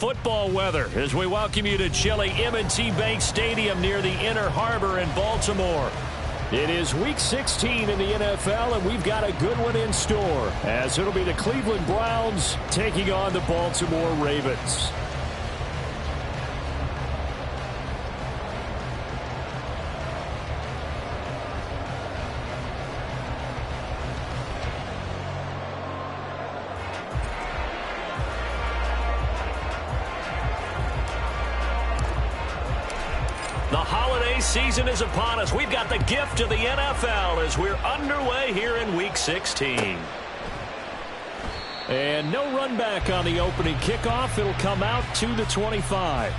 Football weather as we welcome you to chilly M&T Bank Stadium near the Inner Harbor in Baltimore. It is Week 16 in the NFL, and we've got a good one in store, as it'll be the Cleveland Browns taking on the Baltimore Ravens. The holiday season is upon us. We've got the gift of the NFL as we're underway here in Week 16. And no run back on the opening kickoff. It'll come out to the 25.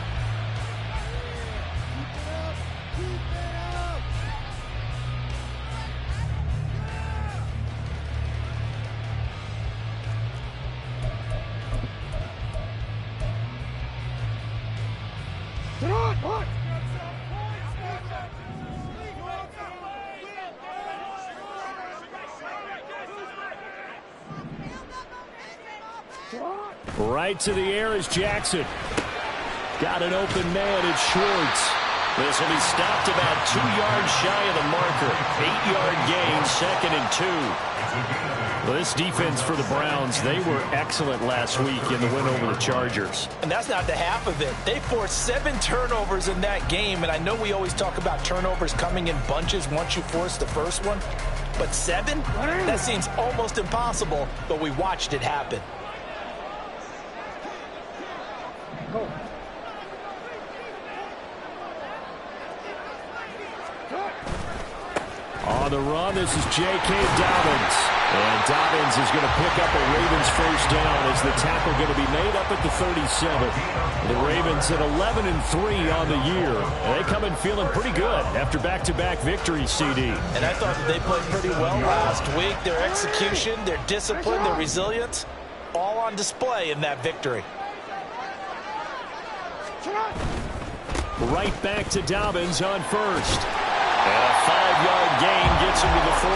Right to the air is Jackson. Got an open man, it's Schwartz. This will be stopped about 2 yards shy of the marker. 8-yard gain, 2nd and 2. Well, this defense for the Browns, they were excellent last week in the win over the Chargers. And that's not the half of it. They forced 7 turnovers in that game, and I know we always talk about turnovers coming in bunches once you force the first one. But 7? That seems almost impossible, but we watched it happen. On the run, this is J.K. Dobbins. And Dobbins is going to pick up a Ravens first down as the tackle going to be made up at the 37. The Ravens at 11-3 on the year. They come in feeling pretty good after back-to-back victories, CD. And I thought that they played pretty well last week. Their execution, their discipline, their resilience, all on display in that victory. Right back to Dobbins on first. And a 5-yard gain gets him to the 42.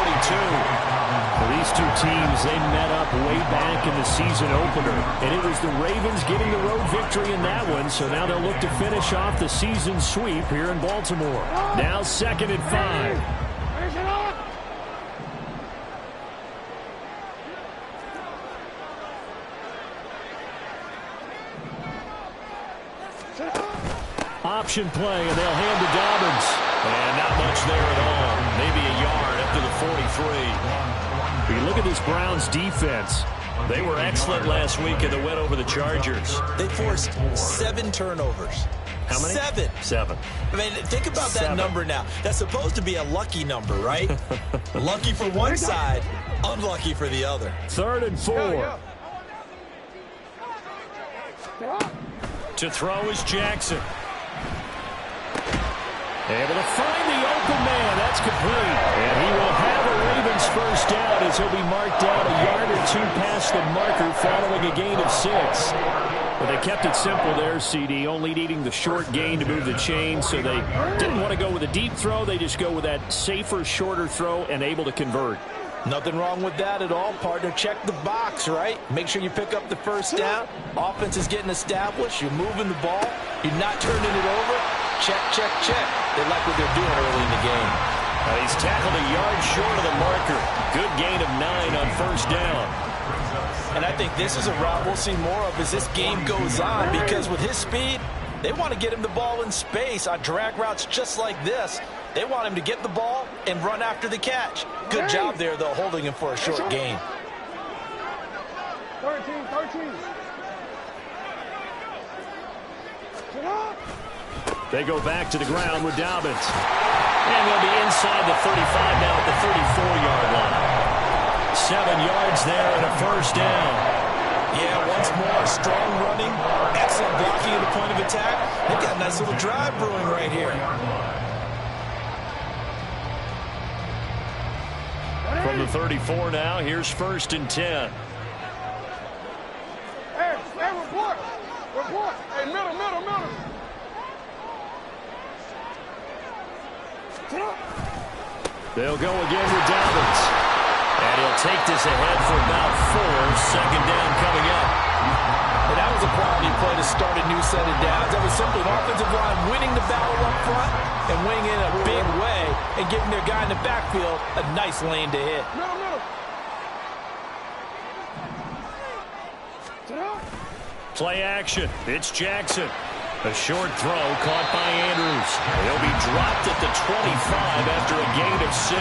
Well, these two teams, they met up way back in the season opener. And it was the Ravens getting the road victory in that one. So now they'll look to finish off the season sweep here in Baltimore. Now 2nd and 5. Option play, and they'll hand to Dobbins. And not much there at all. Maybe a yard up to the 43. If you look at this Browns defense, they were excellent last week in the win over the Chargers. They forced 7 turnovers. How many? 7. 7. I mean, think about that number now. That's supposed to be a lucky number, right? Lucky for one side, unlucky for the other. 3rd and 4. To throw is Jackson. Able to find the open man. That's complete. And he will have a Ravens first down as he'll be marked down a yard or 2 past the marker following a gain of 6. But they kept it simple there, CD, only needing the short gain to move the chain, so they didn't want to go with a deep throw. They just go with that safer, shorter throw and able to convert. Nothing wrong with that at all, partner. Check the box, right? Make sure you pick up the first down. Offense is getting established. You're moving the ball. You're not turning it over. Check, check, check. They like what they're doing early in the game. He's tackled a yard short of the marker. Good gain of 9 on first down. And I think this is a route we'll see more of as this game goes on, because with his speed, they want to get him the ball in space on drag routes just like this. They want him to get the ball and run after the catch. Good job there, though, holding him for a short gain. 13. They go back to the ground with Dobbins. And they'll be inside the 35 now at the 34-yard line. 7 yards there and a first down. Yeah, once more, strong running, excellent blocking at the point of attack. They've got a nice little drive brewing right here. From the 34 now, here's 1st and 10. Hey, report. Hey, middle. They'll go again with Dobbins. And he'll take this ahead for about 4. 2nd down coming up. And that was a quality play to start a new set of downs. That was simply an offensive line winning the battle up front and winning in a big way and giving their guy in the backfield a nice lane to hit. Play action. It's Jackson. A short throw caught by Andrews. He'll be dropped at the 25 after a gain of 6.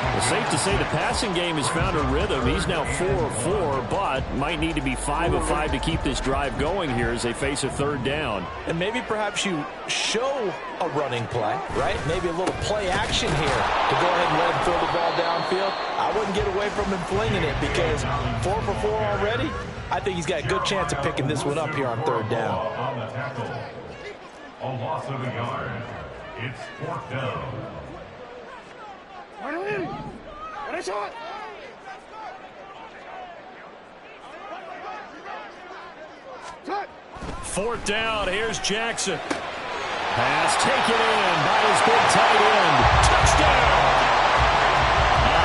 Well, safe to say the passing game has found a rhythm. He's now 4 of 4, but might need to be 5 of 5 to keep this drive going here as they face a third down. And maybe perhaps you show a running play, right? Maybe a little play action here to go ahead and let him throw the ball downfield. I wouldn't get away from him flinging it because 4 for 4 already. I think he's got a good chance of picking this one up here on third down. On the tackle, a loss of a yard. It's 4th down. Fourth down, here's Jackson. Pass taken in by his big tight end. Touchdown!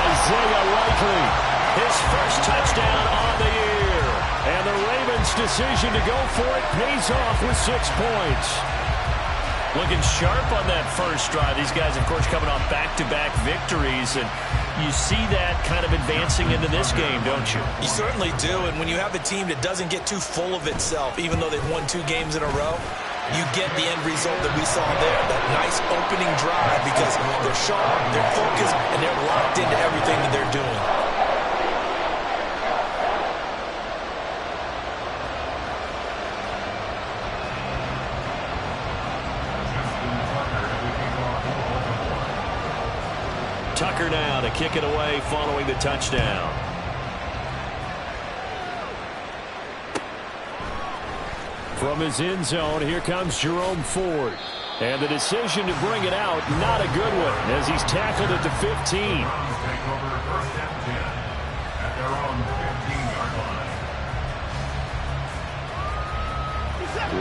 Isaiah Likely, his first touchdown on the year. And the Ravens' decision to go for it pays off with 6 points. Looking sharp on that first drive. These guys, of course, coming off back-to-back victories, and you see that kind of advancing into this game, don't you? You certainly do, and when you have a team that doesn't get too full of itself, even though they've won 2 games in a row, you get the end result that we saw there, that nice opening drive, because they're sharp, they're focused, and they're locked into everything that they're doing. Tucker now to kick it away following the touchdown. From his end zone, here comes Jerome Ford. And the decision to bring it out, not a good one, as he's tackled at the 15.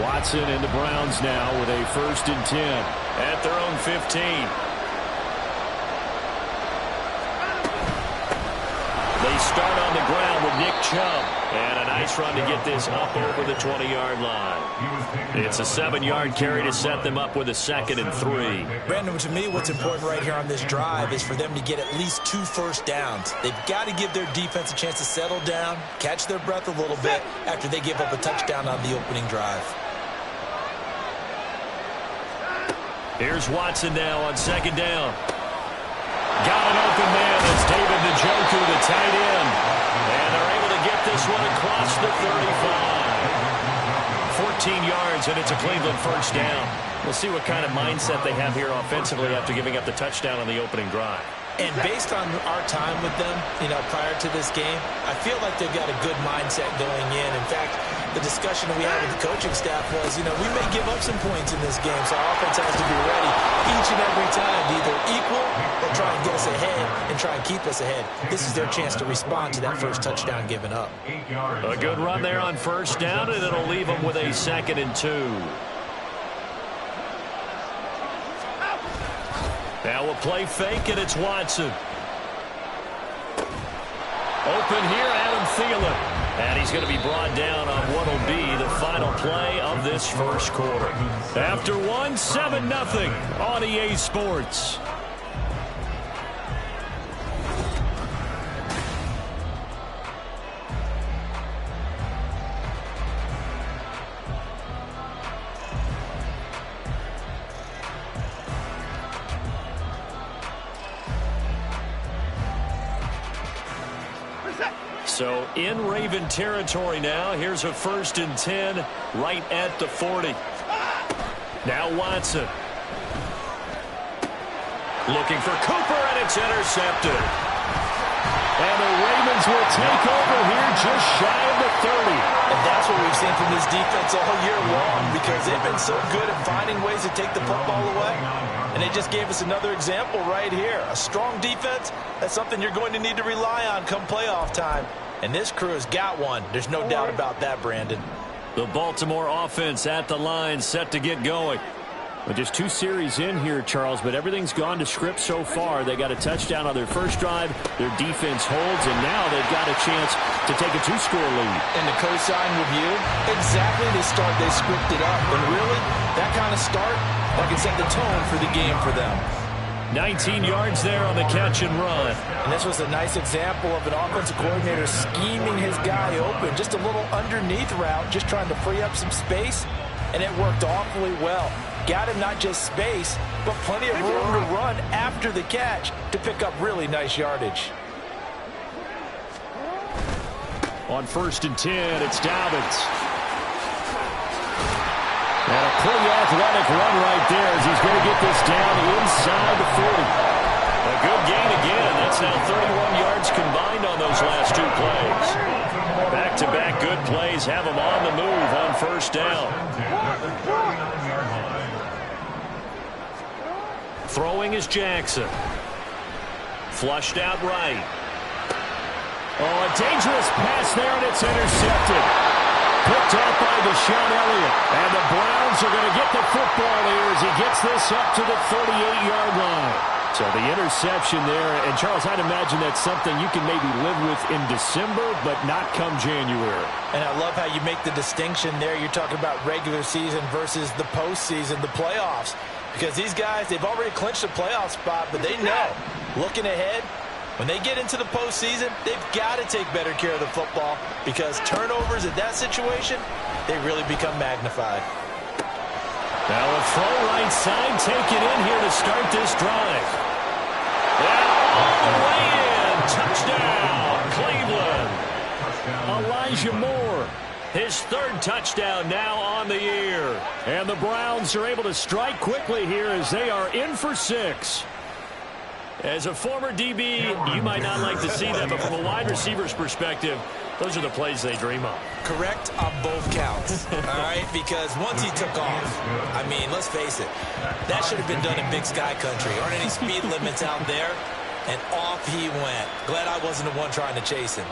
Watson and the Browns now with a 1st and 10 at their own 15. They start on the ground with Nick Chubb. And a nice run to get this up over the 20-yard line. It's a 7-yard carry to set them up with a 2nd and 3. Brandon, to me, what's important right here on this drive is for them to get at least 2 first downs. They've got to give their defense a chance to settle down, catch their breath a little bit after they give up a touchdown on the opening drive. Here's Watson now on 2nd down. Got an open man. That's David Njoku, the tight end. And they're able to get this one across the 35. 14 yards, and it's a Cleveland first down. We'll see what kind of mindset they have here offensively after giving up the touchdown on the opening drive. And based on our time with them, prior to this game, I feel like they've got a good mindset going in. In fact, the discussion that we had with the coaching staff was, we may give up some points in this game, so our offense has to be ready each and every time to either equal or try and get us ahead and try and keep us ahead. This is their chance to respond to that first touchdown given up. A good run there on 1st down, and it'll leave them with a 2nd and 2. Now we'll play fake, and it's Watson. Open here, Adam Thielen. And he's going to be brought down on what will be the final play of this first quarter. After 7-0 on EA Sports. So in Raven territory now. Here's a 1st and 10 right at the 40. Now Watson. Looking for Cooper, and it's intercepted. And the Ravens will take over here just shy of the 30. And that's what we've seen from this defense all year long, because they've been so good at finding ways to take the football away. And they just gave us another example right here. A strong defense, that's something you're going to need to rely on come playoff time. And this crew has got one. There's no doubt about that, Brandon. The Baltimore offense at the line, set to get going. Well, just 2 series in here, Charles, but everything's gone to script so far. They got a touchdown on their first drive. Their defense holds, and now they've got a chance to take a 2-score lead. And the cosign review, exactly the start they scripted up. And really, that kind of start, that can set the tone for the game for them. 19 yards there on the catch and run. And this was a nice example of an offensive coordinator scheming his guy open. Just a little underneath route, just trying to free up some space, and it worked awfully well. Got him not just space, but plenty of room to run after the catch to pick up really nice yardage. On 1st and 10, it's Dobbins. And a pretty athletic run right there as he's going to get this down inside the 40. A good gain again. That's now 31 yards combined on those last 2 plays. Back-to-back good plays have him on the move on 1st down. Throwing is Jackson. Flushed out right. Oh, a dangerous pass there, and it's intercepted. Picked off by Deshaun Elliott. And the Browns are going to get the football here as he gets this up to the 38-yard line. So the interception there, and Charles, I'd imagine that's something you can maybe live with in December, but not come January. And I love how you make the distinction there. You're talking about regular season versus the postseason, the playoffs. Because these guys, they've already clinched a playoff spot, but they know, looking ahead, when they get into the postseason, they've got to take better care of the football because turnovers in that situation, they really become magnified. Now a throw right side taken in here to start this drive. And all the way in. Touchdown, Cleveland. Elijah Moore. His 3rd touchdown now on the year. And the Browns are able to strike quickly here as they are in for 6. As a former DB, you might not like to see that, but from a wide receiver's perspective, those are the plays they dream of. Correct on both counts, all right? Because once he took off, I mean, let's face it, that should have been done in Big Sky Country. Aren't any speed limits out there? And off he went. Glad I wasn't the one trying to chase him.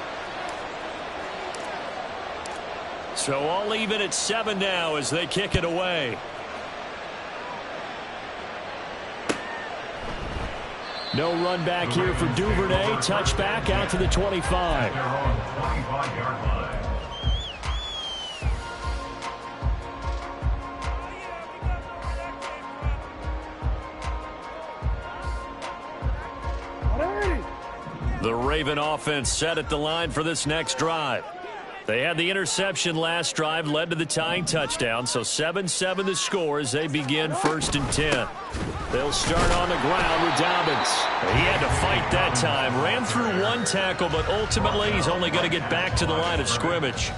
So all even at 7 now as they kick it away. No run back here for Duvernay. Touchback out to the 25. They're on 25-yard line. The Raven offense set at the line for this next drive. They had the interception last drive, led to the tying touchdown, so 7-7 the score as they begin 1st and 10. They'll start on the ground with Dobbins. He had to fight that time. Ran through 1 tackle, but ultimately he's only going to get back to the line of scrimmage.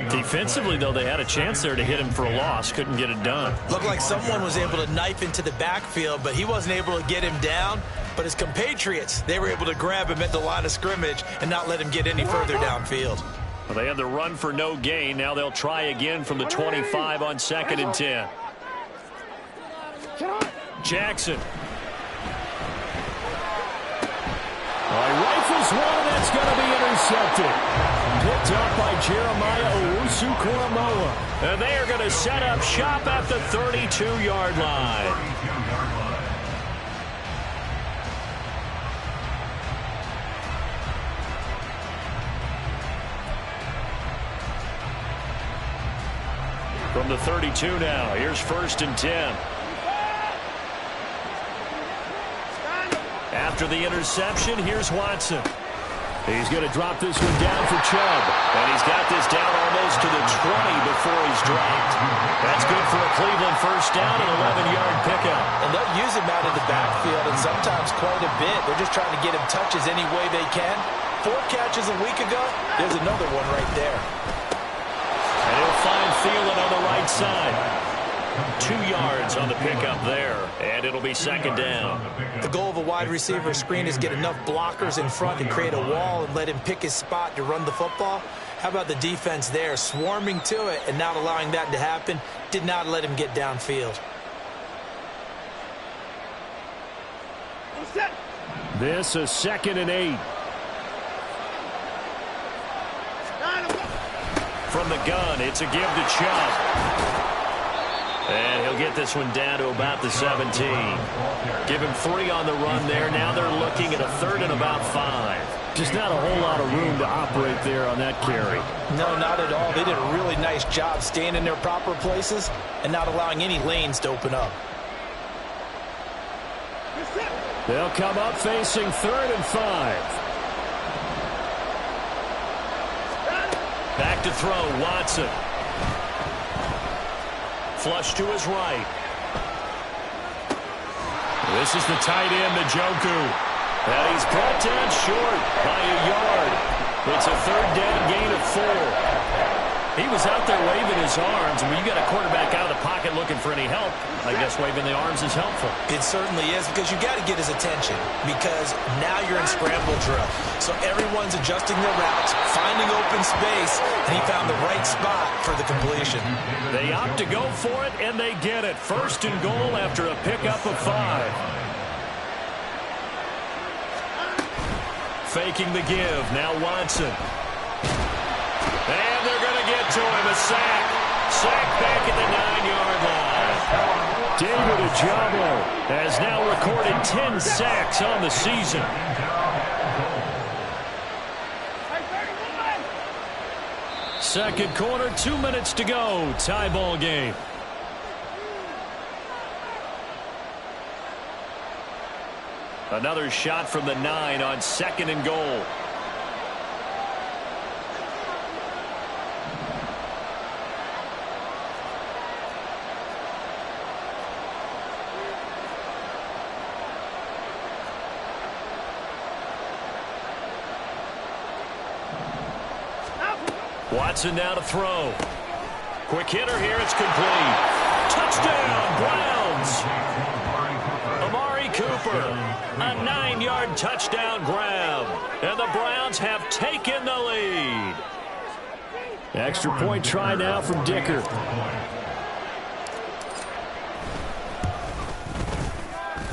Defensively, though, they had a chance there to hit him for a loss. Couldn't get it done. Looked like someone was able to knife into the backfield, but he wasn't able to get him down. But his compatriots, they were able to grab him at the line of scrimmage and not let him get any further downfield. Well, they had the run for no gain. Now they'll try again from the 25 on 2nd and 10. Jackson. Rifles one, that's going to be intercepted. Picked up by Jeremiah Owusu-Koramoah. And they are going to set up shop at the 32-yard line. From the 32 now, here's 1st and 10. After the interception, here's Watson. He's going to drop this one down for Chubb. And he's got this down almost to the 20 before he's dropped. That's good for a Cleveland 1st down and 11-yard pickup. And they'll use him out of the backfield and sometimes quite a bit. They're just trying to get him touches any way they can. 4 catches a week ago, there's another one right there. And he'll find Thielen on the right side. 2 yards on the pickup there, and it'll be 2nd down. The goal of a wide receiver screen is get enough blockers in front to create a wall and let him pick his spot to run the football. How about the defense there, swarming to it and not allowing that to happen? Did not let him get downfield. This is 2nd and 8. From the gun, it's a give to Chubb. And he'll get this one down to about the 17. Give him 3 on the run there. Now they're looking at a 3rd and about 5. Just not a whole lot of room to operate there on that carry. No, not at all. They did a really nice job staying in their proper places and not allowing any lanes to open up. They'll come up facing 3rd and 5. Back to throw, Watson. Flush to his right. This is the tight end, Njoku. And he's brought down short by a yard. It's a 3rd down gain of 4. He was out there waving his arms. When you got a quarterback out of the pocket looking for any help, I guess waving the arms is helpful. It certainly is, because you got to get his attention, because now you're in scramble drill. So everyone's adjusting their routes, finding open space, and he found the right spot for the completion. They opt to go for it, and they get it. 1st and goal after a pickup of 5. Faking the give. Now Watson. And they're going to get to him. A sack. Sack back at the 9-yard line. David Ojabo has now recorded 10 sacks on the season. Second quarter, 2 minutes to go. Tie ball game. Another shot from the 9 on 2nd and goal. Watson now to throw. Quick hitter here. It's complete. Touchdown, Browns. Amari Cooper. A 9-yard touchdown grab. And the Browns have taken the lead. Extra point try now from Dicker.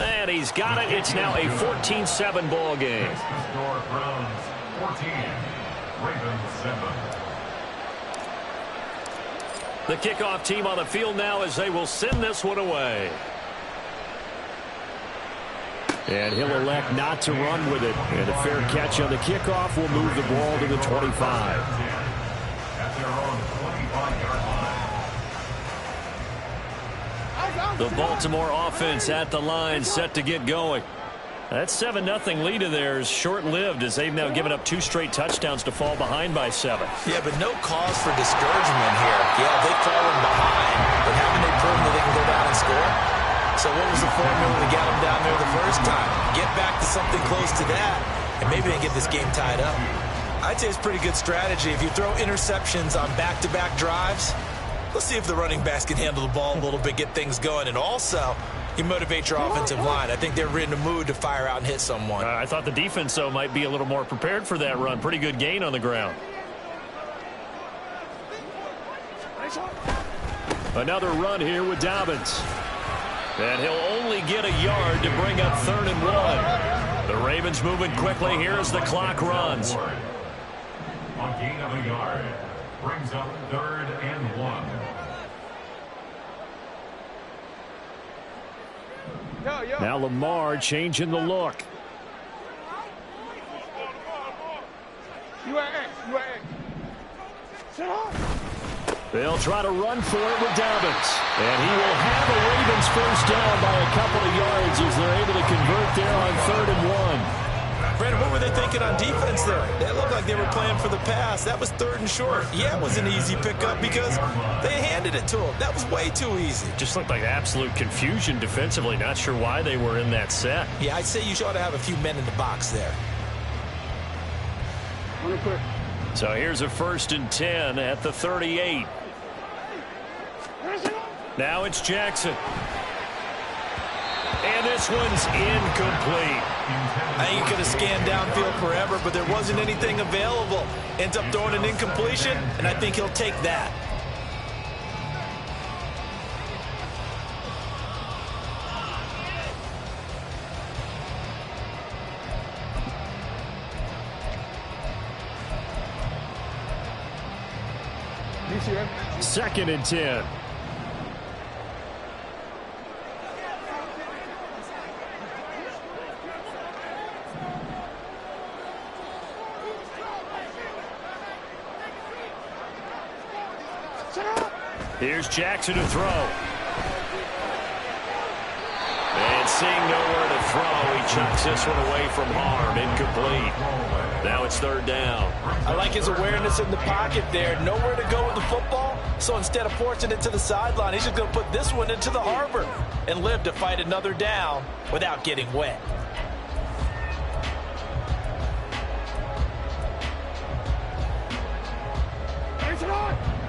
And he's got it. It's now a 14-7 ball game. Browns 14, Ravens 7. The kickoff team on the field now as they will send this one away. And he'll elect not to run with it. And a fair catch on the kickoff will move the ball to the 25. At their own 25-yard line. The Baltimore offense at the line, set to get going. That 7-0 lead of theirs short-lived as they've now given up 2 straight touchdowns to fall behind by 7. Yeah, but no cause for discouragement here. Yeah, they've fallen behind, but haven't they proven that they can go down and score? So what was the formula to get them down there the first time? Get back to something close to that, and maybe they get this game tied up. I'd say it's pretty good strategy. If you throw interceptions on back-to-back drives, let's see if the running backs can handle the ball a little bit, get things going, and also you motivate your offensive line. I think they're in a mood to fire out and hit someone. I thought the defense, though, might be a little more prepared for that run. Pretty good gain on the ground. Another run here with Dobbins. And he'll only get a yard to bring up 3rd and 1. The Ravens moving quickly here as the clock runs. On gain of a yard, brings up 3rd and 1. Now Lamar changing the look. You at X. You at X. Sit up. They'll try to run for it with Dobbins. And he will have a Ravens first down by a couple of yards as they're able to convert there on 3rd and 1. Brandon, what were they thinking on defense there? It looked like they were playing for the pass. That was 3rd and short. Yeah, it was an easy pickup because they handed it to him. That was way too easy. Just looked like absolute confusion defensively. Not sure why they were in that set. Yeah, I'd say you ought to have a few men in the box there. So here's a 1st and 10 at the 38. Now it's Jackson. And this one's incomplete. I think he could have scanned downfield forever, but there wasn't anything available. Ends up throwing an incompletion, and I think he'll take that. DCF. 2nd and 10. Here's Jackson to throw. And seeing nowhere to throw, he chucks this one away from harm. Incomplete. Now it's third down. I like his awareness in the pocket there. Nowhere to go with the football, so instead of forcing it to the sideline, he's just going to put this one into the harbor and live to fight another down without getting wet.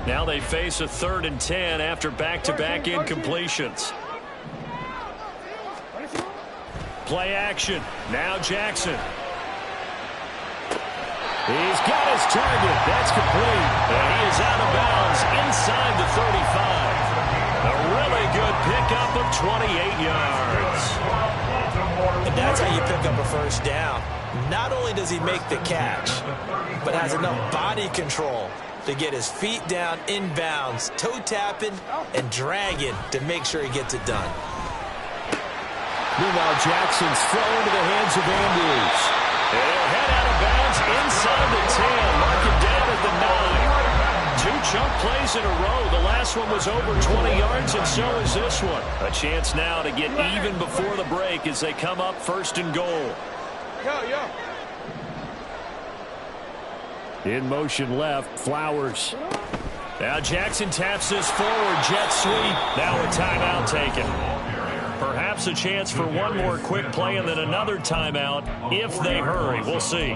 Now they face a 3rd and 10 after back-to-back incompletions. Play action. Now Jackson. He's got his target. That's complete. And he is out of bounds inside the 35. A really good pickup of 28 yards. And that's how you pick up a first down. Not only does he make the catch, but has enough body control to get his feet down inbounds, toe tapping and dragging to make sure he gets it done. Meanwhile, Jackson's thrown into the hands of Andrews. And he'll head out of bounds inside the 10. Mark it down at the 9. 2 chunk plays in a row. The last one was over 20 yards, and so is this one. A chance now to get even before the break as they come up 1st and goal. In motion left, Flowers. Now Jackson taps this forward, jet sweep. Now a timeout taken. Perhaps a chance for one more quick play and then another timeout if they hurry. We'll see.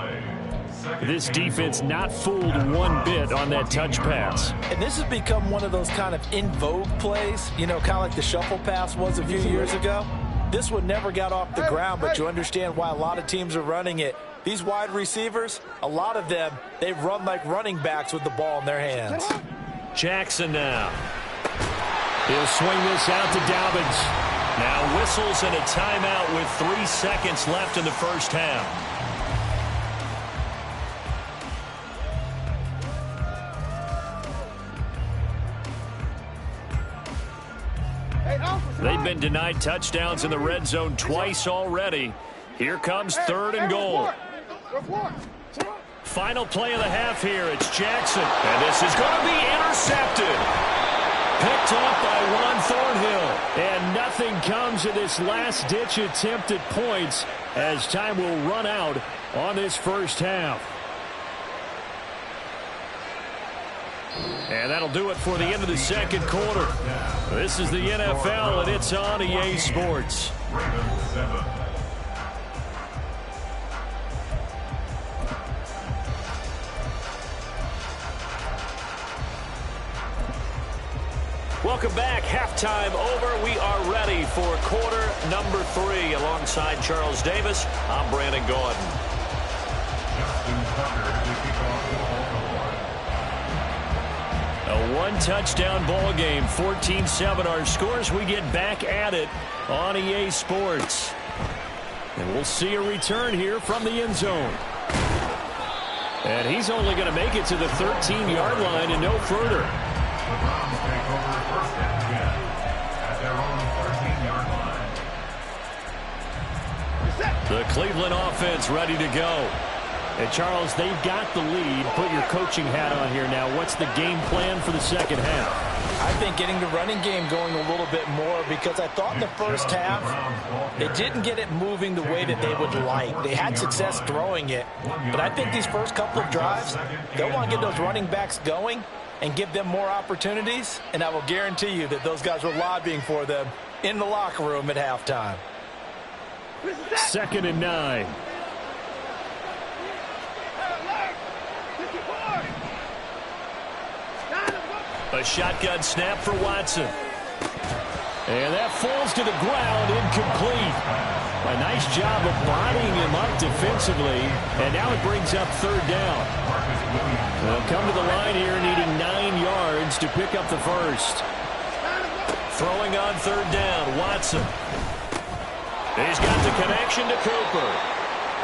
This defense not fooled one bit on that touch pass. And this has become one of those kind of in vogue plays, you know, kind of like the shuffle pass was a few years ago. This one never got off the ground, but you understand why a lot of teams are running it. These wide receivers, a lot of them, they run like running backs with the ball in their hands. Jackson now. He'll swing this out to Dobbins. Now whistles and a timeout with 3 seconds left in the first half. They've been denied touchdowns in the red zone twice already. Here comes 3rd and goal. Final play of the half here. It's Jackson. And this is going to be intercepted. Picked off by Juan Thornhill. And nothing comes of this last-ditch attempt at points as time will run out on this first half. And that'll do it for the end of the second quarter. This is the NFL, and it's on EA Sports. Welcome back. Halftime over. We are ready for quarter number 3. Alongside Charles Davis, I'm Brandon Gordon. A one-touchdown ball game, 14-7 our scores. We get back at it on EA Sports. And we'll see a return here from the end zone. And he's only going to make it to the 13-yard line and no further. The Browns take over first and 10 at their own 13-yard line. The Cleveland offense ready to go. And Charles, they've got the lead. Put your coaching hat on here now. What's the game plan for the second half? I think getting the running game going a little bit more, because I thought in the first half they didn't get it moving the way that they would like. They had success throwing it, but I think these first couple of drives, they'll want to get those running backs going and give them more opportunities, and I will guarantee you that those guys were lobbying for them in the locker room at halftime. 2nd and 9. A shotgun snap for Watson. And that falls to the ground, incomplete. A nice job of bodying him up defensively, and now it brings up 3rd down. They'll come to the line here needing 9 yards to pick up the first. Throwing on 3rd down, Watson. He's got the connection to Cooper.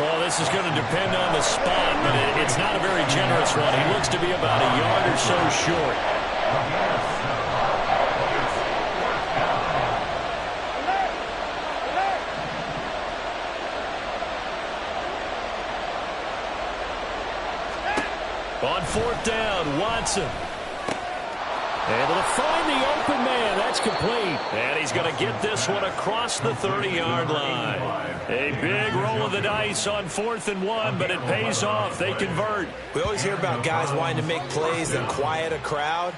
Well, this is going to depend on the spot, but it's not a very generous one. He looks to be about a yard or so short. On 4th down, Watson. Able to find the open man. That's complete. And he's going to get this one across the 30-yard line. A big roll of the dice on 4th and 1, but it pays off. They convert. We always hear about guys wanting to make plays and quiet a crowd.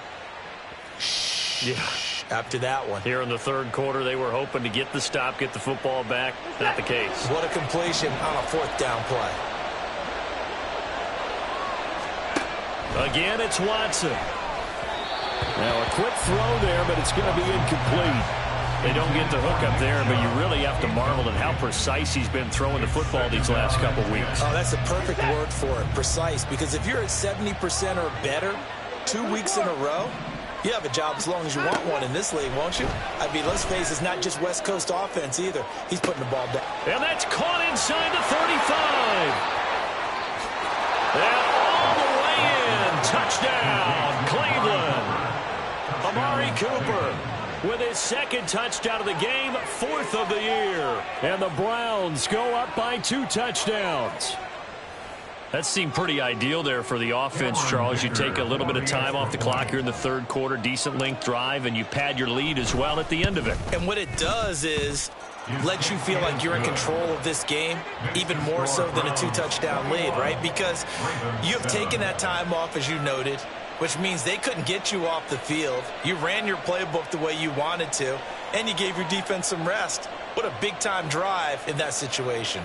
Yeah. After that one. Here in the third quarter, they were hoping to get the stop, get the football back. Not the case. What a completion on a 4th down play. Again, it's Watson. Now a quick throw there, but it's going to be incomplete. They don't get the hook up there, but you really have to marvel at how precise he's been throwing the football these last couple weeks. Oh, that's a perfect word for it, precise, because if you're at 70% or better 2 weeks in a row, you have a job as long as you want one in this league, won't you? I mean, let's face it, it's not just West Coast offense either. He's putting the ball down. And that's caught inside the 35. And all the way in. Touchdown, Cleveland. Amari Cooper with his 2nd touchdown of the game, 4th of the year. And the Browns go up by 2 touchdowns. That seemed pretty ideal there for the offense, Charles. You take a little bit of time off the clock here in the third quarter, decent length drive, and you pad your lead as well at the end of it. And what it does is let you feel like you're in control of this game, even more so than a 2-touchdown lead, right? Because you've taken that time off, as you noted, which means they couldn't get you off the field. You ran your playbook the way you wanted to, and you gave your defense some rest. What a big-time drive in that situation.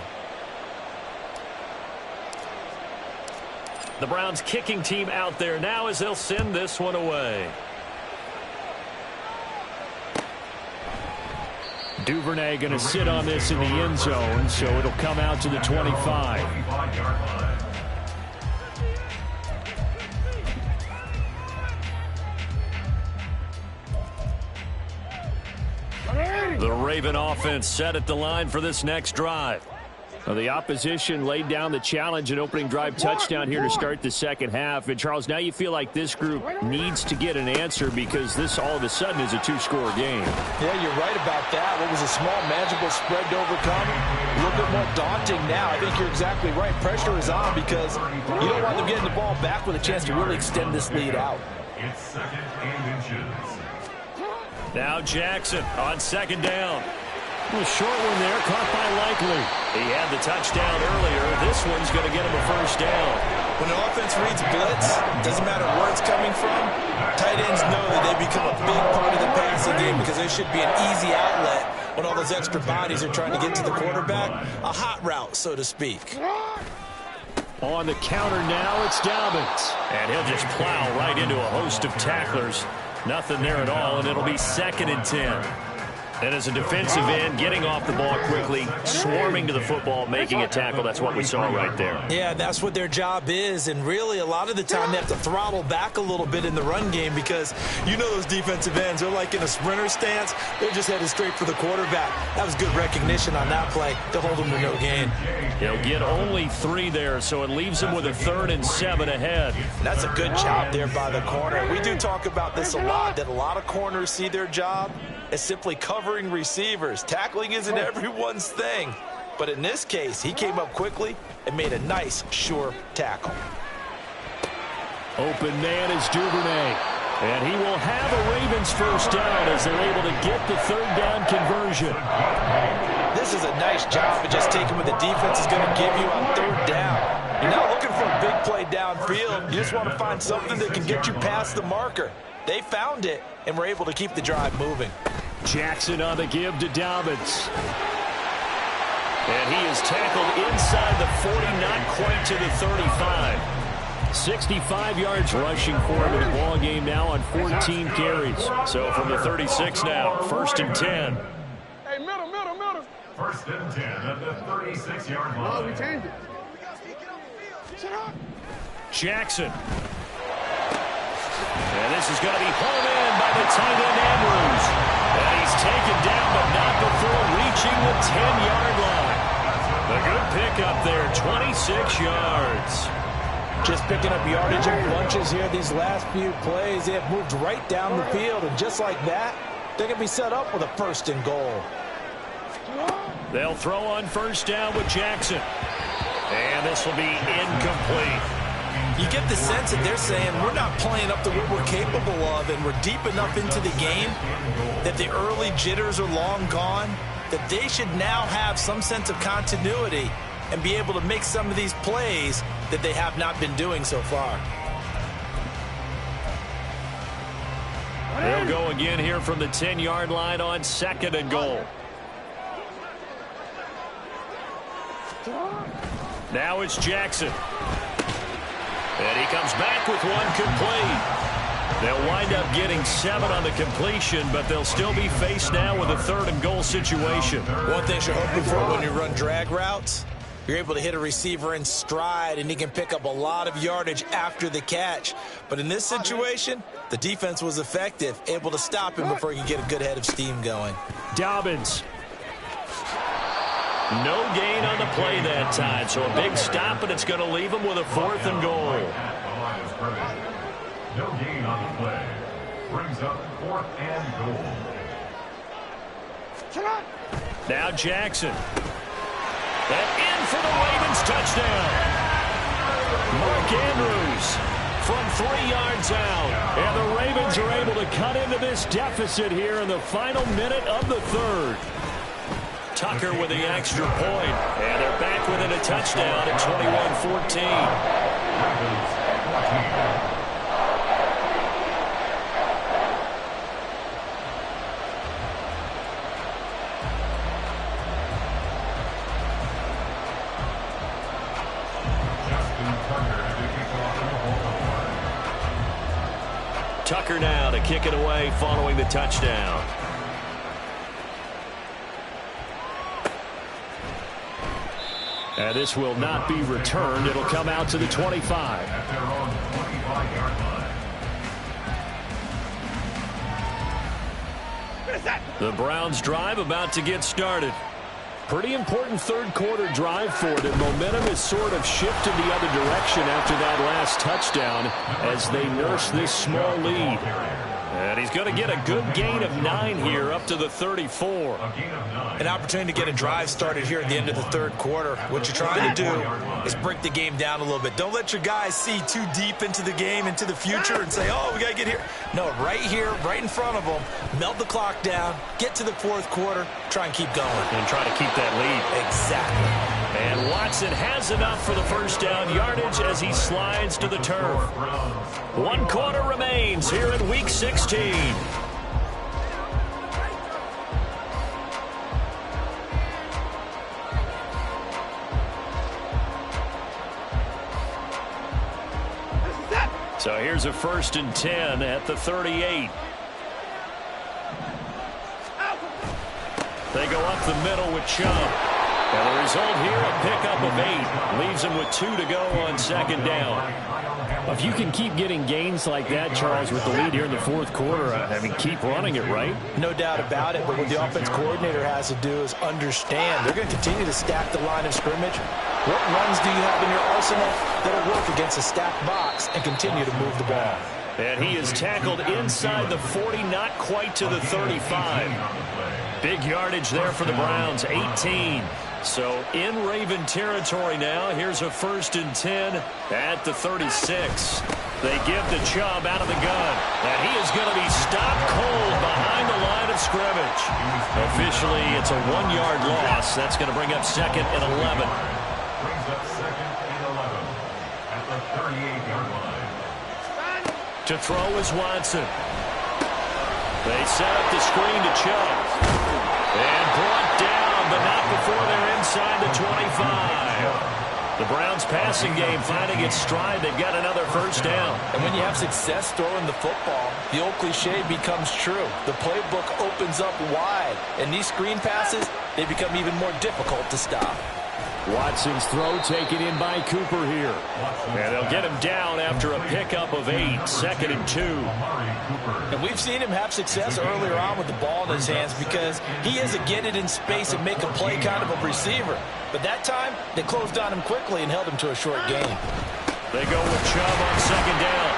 The Browns kicking team out there now as they'll send this one away. Duvernay going to sit on this in the end zone, so it'll come out to the 25. The Raven offense set at the line for this next drive. Well, the opposition laid down the challenge and opening drive touchdown here to start the second half. And, Charles, now you feel like this group needs to get an answer because this all of a sudden is a 2-score game. Yeah, you're right about that. What was a small, manageable spread to overcome, a little bit more daunting now. I think you're exactly right. Pressure is on because you don't want them getting the ball back with a chance to really extend this lead out. It's 2nd and inches. Now Jackson on 2nd down. A short one there, caught by Likely. He had the touchdown earlier. This one's going to get him a 1st down. When an offense reads blitz, doesn't matter where it's coming from, tight ends know that they become a big part of the passing game because they should be an easy outlet when all those extra bodies are trying to get to the quarterback. A hot route, so to speak. On the counter now, it's Dobbins. And he'll just plow right into a host of tacklers. Nothing there at all, and it'll be 2nd and 10. And as a defensive end, getting off the ball quickly, swarming to the football, making a tackle, that's what we saw right there. Yeah, that's what their job is, and really a lot of the time they have to throttle back a little bit in the run game because you know those defensive ends, they're like in a sprinter stance, they're just headed straight for the quarterback. That was good recognition on that play to hold them to no gain. They'll get only 3 there, so it leaves them with a 3rd and 7 ahead. And that's a good job there by the corner. We do talk about this a lot, that a lot of corners see their job as simply covering receivers. Tackling isn't everyone's thing. But in this case, he came up quickly and made a nice, sure tackle. Open man is Duvernay. And he will have a Ravens 1st down as they're able to get the 3rd down conversion. This is a nice job of just taking what the defense is going to give you on 3rd down. You're not looking for a big play downfield. You just want to find something that can get you past the marker. They found it and were able to keep the drive moving. Jackson on the give to Dobbins. And he is tackled inside the 40, not quite to the 35. 65 yards rushing for him in the ball game now on 14 carries. So from the 36 now, 1st and 10. Hey, middle. 1st and 10 at the 36-yard line. No, we changed it. Shut up. Jackson. And this is going to be hauled in by the tight end Andrews. And he's taken down, but not before reaching the 10-yard line. A good pickup there, 26 yards. Just picking up yardage in bunches here these last few plays. They have moved right down the field, and just like that, they're going to be set up with a 1st and goal. They'll throw on 1st down with Jackson. And this will be incomplete. You get the sense that they're saying we're not playing up to what we're capable of, and we're deep enough into the game that the early jitters are long gone, that they should now have some sense of continuity and be able to make some of these plays that they have not been doing so far. They'll go again here from the 10-yard line on 2nd and goal. Now it's Jackson. And he comes back with one complete. They'll wind up getting 7 on the completion, but they'll still be faced now with a 3rd and goal situation. One thing you're hoping for when you run drag routes, you're able to hit a receiver in stride, and he can pick up a lot of yardage after the catch. But in this situation, the defense was effective, able to stop him before he could get a good head of steam going. Dobbins. No gain on the play that time, so a big stop, and it's going to leave him with a 4th and goal. No gain on the play. Brings up 4th and goal. Now Jackson. And in for the Ravens touchdown. Mark Andrews from 3 yards out. And the Ravens are able to cut into this deficit here in the final minute of the 3rd. Tucker with the extra point. And they're back within a touchdown at 21-14. Tucker now to kick it away following the touchdown. And this will not be returned. It'll come out to the 25. At their own 25-yard line. The Browns drive about to get started. Pretty important 3rd quarter drive for them. Momentum has sort of shifted the other direction after that last touchdown as they nurse this small lead. And he's going to get a good gain of 9 here up to the 34. An opportunity to get a drive started here at the end of the 3rd quarter. What you're trying to do is break the game down a little bit. Don't let your guys see too deep into the game, into the future, and say, oh, we got to get here. No, right here, right in front of them, melt the clock down, get to the 4th quarter, try and keep going. And try to keep that lead. Exactly. And Watson has enough for the 1st down yardage as he slides to the turf. 1 quarter remains here in Week 16. So here's a 1st and 10 at the 38. They go up the middle with Chubb. And the result here, a pickup of 8. Leaves him with 2 to go on 2nd down. If you can keep getting gains like that, Charles, with the lead here in the 4th quarter, I mean, keep running it, right? No doubt about it, but what the offense coordinator has to do is understand. They're going to continue to stack the line of scrimmage. What runs do you have in your arsenal that'll work against a stacked box and continue to move the ball? And he is tackled inside the 40, not quite to the 35. Big yardage there for the Browns, 18. So in Raven territory now. Here's a 1st and 10 at the 36. They give the Chubb out of the gun. And he is going to be stopped cold behind the line of scrimmage. Officially, it's a 1-yard loss. That's going to bring up 2nd and 11. Brings up 2nd and 11 at the 38-yard line. To throw is Watson. They set up the screen to Chubb. And brought down, but not before they're inside the 25. The Browns passing game finding its stride. They've got another 1st down. And when you have success throwing the football, the old cliche becomes true. The playbook opens up wide. And these screen passes, they become even more difficult to stop. Watson's throw taken in by Cooper here. And they'll get him down after a pickup of 8, 2nd and 2. And we've seen him have success earlier on with the ball in his hands because he is a get it in space and make a play kind of a receiver. But that time, they closed on him quickly and held him to a short gain. They go with Chubb on 2nd down.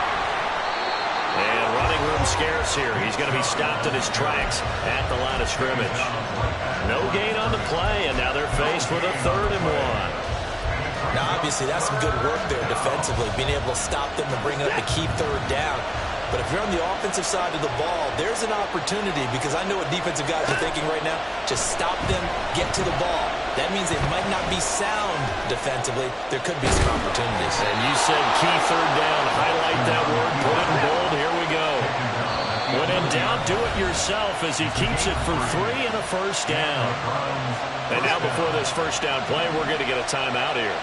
And running room scarce here. He's going to be stopped in his tracks at the line of scrimmage. No gain on the play, and now they're faced with a 3rd and 1. Now, obviously, that's some good work there defensively, being able to stop them and bring up the key third down. But if you're on the offensive side of the ball, there's an opportunity, because I know what defensive guys are thinking right now. Just stop them, get to the ball. That means they might not be sound defensively. There could be some opportunities. And you said key third down. Highlight that word. Put it in bold. Here we go. When in doubt, do it yourself as he keeps it for 3 and a first down. And now before this first down play, we're going to get a timeout here.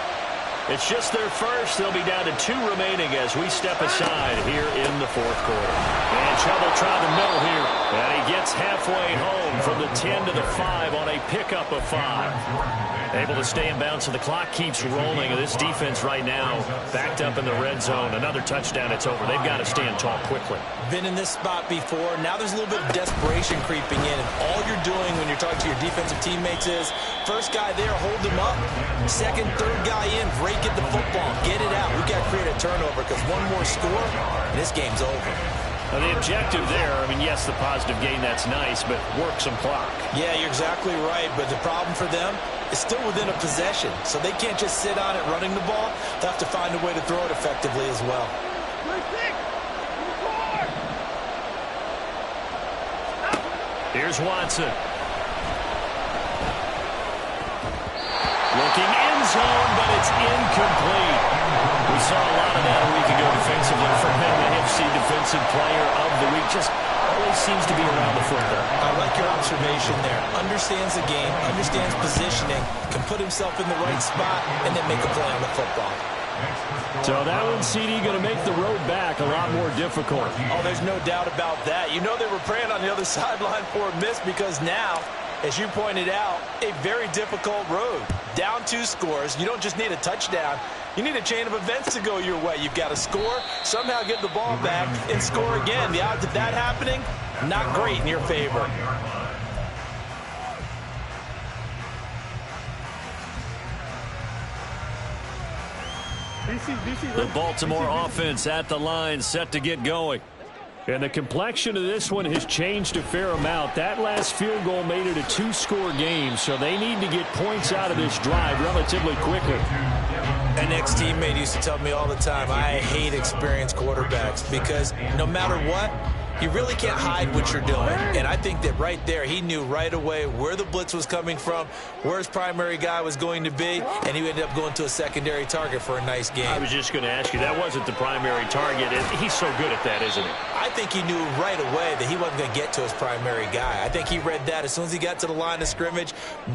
It's just their first. They'll be down to 2 remaining as we step aside here in the fourth quarter. And Chubb will try the middle here. And he gets halfway home from the 10 to the 5 on a pickup of 5. Able to stay in bounds, so the clock keeps rolling. This defense right now backed up in the red zone. Another touchdown, it's over. They've got to stand tall quickly. Been in this spot before. Now there's a little bit of desperation creeping in. And all you're doing when you're talking to your defensive teammates is, first guy there, hold him up. Second, third guy in, break at the football. Get it out. We've got to create a turnover, because one more score, and this game's over. Now the objective there, I mean, yes, the positive gain, that's nice, but work some clock. Yeah, you're exactly right, but the problem for them is still within a possession, so they can't just sit on it running the ball. They'll have to find a way to throw it effectively as well. Here's Watson. Looking end zone, but it's incomplete. We saw a lot of that a week ago defensively from him, the NFC Defensive Player of the Week. Just always seems to be around the football. I like your observation there. Understands the game, understands positioning, can put himself in the right spot, and then make a play on the football. So that one, CD, going to make the road back a lot more difficult. Oh, there's no doubt about that. You know they were praying on the other sideline for a miss, because now, as you pointed out, a very difficult road. Down 2 scores. You don't just need a touchdown. You need a chain of events to go your way. You've got to score, somehow get the ball back, and score again. The odds of that happening, not great in your favor. The Baltimore offense at the line, set to get going. And the complexion of this one has changed a fair amount. That last field goal made it a 2-score game, so they need to get points out of this drive relatively quickly. An ex-teammate used to tell me all the time, I hate experienced quarterbacks, because no matter what, you really can't hide what you're doing. And I think that right there, he knew right away where the blitz was coming from, where his primary guy was going to be, and he ended up going to a secondary target for a nice game. I was just going to ask you, that wasn't the primary target. He's so good at that, isn't he? I think he knew right away that he wasn't going to get to his primary guy. I think he read that as soon as he got to the line of scrimmage,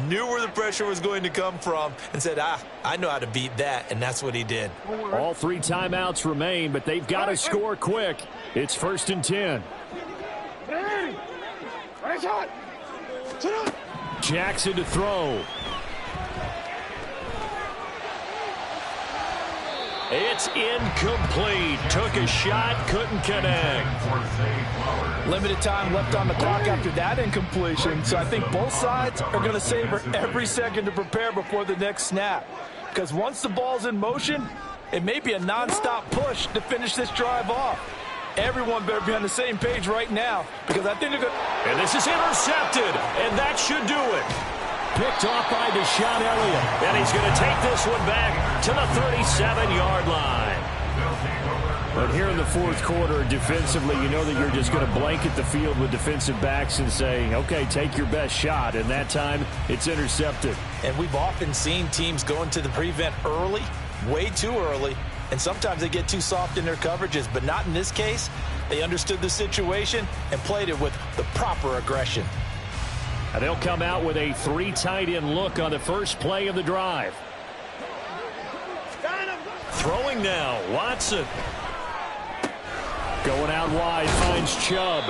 knew where the pressure was going to come from, and said, I know how to beat that, and that's what he did. All 3 timeouts remain, but they've got to score quick. It's 1st and 10. Jackson to throw. It's incomplete. Took a shot, couldn't connect. Limited time left on the clock after that incompletion, so I think both sides are going to savor every second to prepare before the next snap. Because once the ball's in motion, it may be a non-stop push to finish this drive off. Everyone better be on the same page right now, because I think they're going to... And this is intercepted, and that should do it. Picked off by Deshaun Elliott, and he's going to take this one back to the 37-yard line. But here in the fourth quarter, defensively, you know that you're just going to blanket the field with defensive backs and say, okay, take your best shot. And that time, it's intercepted. And we've often seen teams go into the prevent early, way too early, and sometimes they get too soft in their coverages, but not in this case. They understood the situation and played it with the proper aggression. And they'll come out with a 3 tight end look on the first play of the drive. Throwing now, Watson. Going out wide, finds Chubb.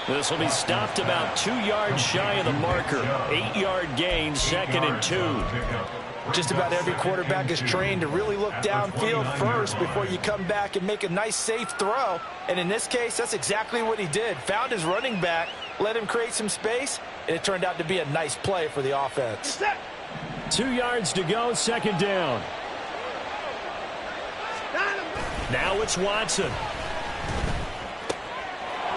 This will be stopped about 2 yards shy of the marker. 8-yard gain, 2nd and 2. Just about every quarterback is trained to really look downfield first before you come back and make a nice, safe throw. And in this case, that's exactly what he did. Found his running back, let him create some space, and it turned out to be a nice play for the offense. 2 yards to go, 2nd down. Now it's Watson.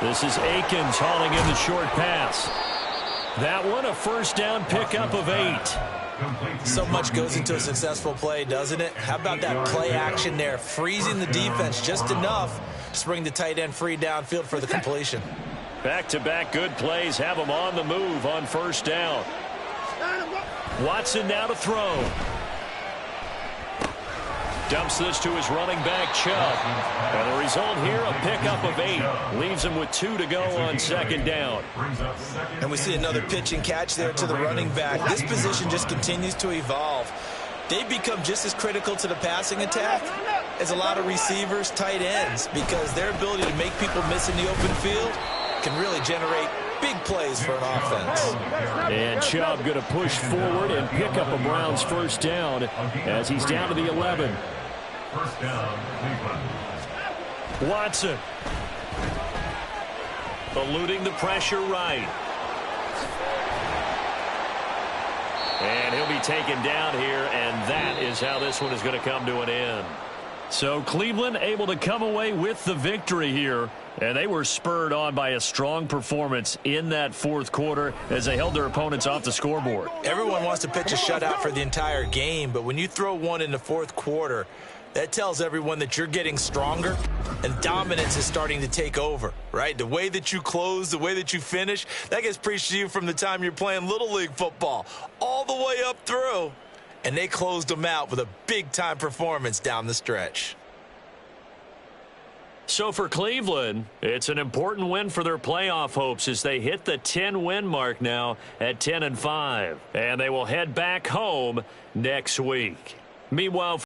This is Akins hauling in the short pass. That one a first down pickup of 8. So much goes into a successful play, doesn't it? How about that play action there, freezing the defense just enough to bring the tight end free downfield for the completion. Back-to-back good plays have them on the move on first down. Watson now to throw. Dumps this to his running back, Chubb. And the result here, a pickup of 8. Leaves him with 2 to go on second down. And we see another pitch and catch there to the running back. This position just continues to evolve. They become just as critical to the passing attack as a lot of receivers, tight ends, because their ability to make people miss in the open field can really generate big plays for an offense. And Chubb going to push forward and pick up a Browns first down as he's down to the 11. First down, Cleveland. Watson. Eluding the pressure right. And he'll be taken down here, and that is how this one is going to come to an end. So Cleveland able to come away with the victory here, and they were spurred on by a strong performance in that fourth quarter as they held their opponents off the scoreboard. Everyone wants to pitch a shutout for the entire game, but when you throw one in the fourth quarter, that tells everyone that you're getting stronger and dominance is starting to take over, right? The way that you close, the way that you finish, that gets preached to you from the time you're playing Little League football all the way up through. And they closed them out with a big-time performance down the stretch. So for Cleveland, it's an important win for their playoff hopes as they hit the 10-win mark now at 10-5. And they will head back home next week. Meanwhile,